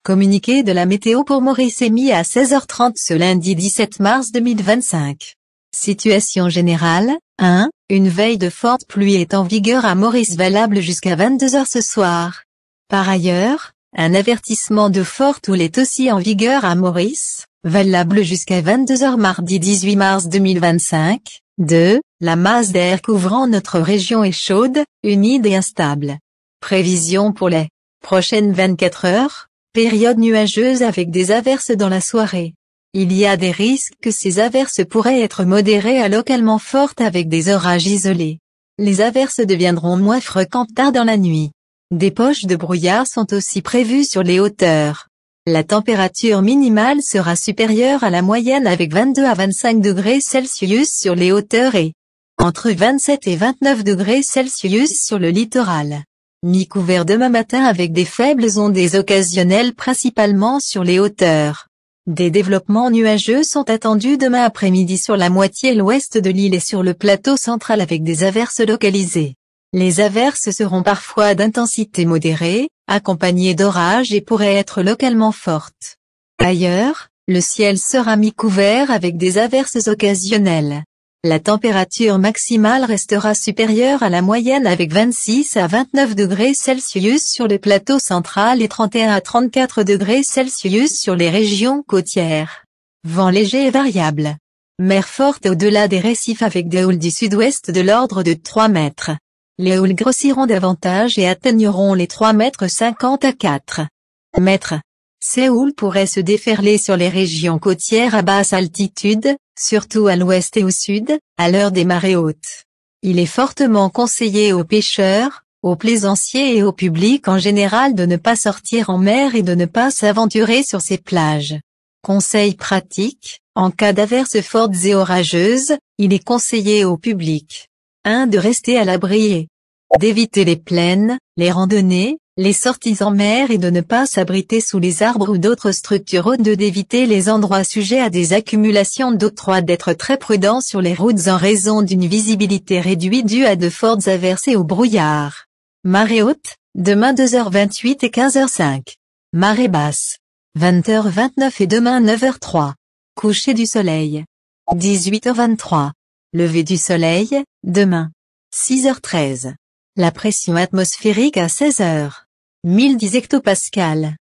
Communiqué de la météo pour Maurice émis à 16h30 ce lundi 17 mars 2025. Situation générale, 1. Une veille de forte pluie est en vigueur à Maurice valable jusqu'à 22h ce soir. Par ailleurs, un avertissement de forte houle est aussi en vigueur à Maurice, valable jusqu'à 22h mardi 18 mars 2025. 2. La masse d'air couvrant notre région est chaude, humide et instable. Prévision pour les prochaines 24 heures. Période nuageuse avec des averses dans la soirée. Il y a des risques que ces averses pourraient être modérées à localement fortes avec des orages isolés. Les averses deviendront moins fréquentes tard dans la nuit. Des poches de brouillard sont aussi prévues sur les hauteurs. La température minimale sera supérieure à la moyenne avec 22 à 25 degrés Celsius sur les hauteurs et entre 27 et 29 degrés Celsius sur le littoral. Mi-couvert demain matin avec des faibles ondées occasionnelles principalement sur les hauteurs. Des développements nuageux sont attendus demain après-midi sur la moitié l'ouest de l'île et sur le plateau central avec des averses localisées. Les averses seront parfois d'intensité modérée, accompagnées d'orages et pourraient être localement fortes. Ailleurs, le ciel sera mi-couvert avec des averses occasionnelles. La température maximale restera supérieure à la moyenne avec 26 à 29 degrés Celsius sur le plateau central et 31 à 34 degrés Celsius sur les régions côtières. Vent léger et variable. Mer forte au-delà des récifs avec des houles du sud-ouest de l'ordre de 3 mètres. Les houles grossiront davantage et atteigneront les 3,50 m à 4 mètres. Ces houles pourraient se déferler sur les régions côtières à basse altitude, surtout à l'ouest et au sud, à l'heure des marées hautes. Il est fortement conseillé aux pêcheurs, aux plaisanciers et au public en général de ne pas sortir en mer et de ne pas s'aventurer sur ces plages. Conseils pratiques, en cas d'averses fortes et orageuses, il est conseillé au public 1. De rester à l'abri et d'éviter les plaines, les randonnées, les sorties en mer et de ne pas s'abriter sous les arbres ou d'autres structures hautes, d'éviter les endroits sujets à des accumulations d'eau, 3. D'être très prudent sur les routes en raison d'une visibilité réduite due à de fortes averses et au brouillard. Marée haute, demain 2h28 et 15h05. Marée basse, 20h29 et demain 9h03. Coucher du soleil, 18h23. Lever du soleil, demain, 6h13. La pression atmosphérique à 16h. 1010 hectopascales.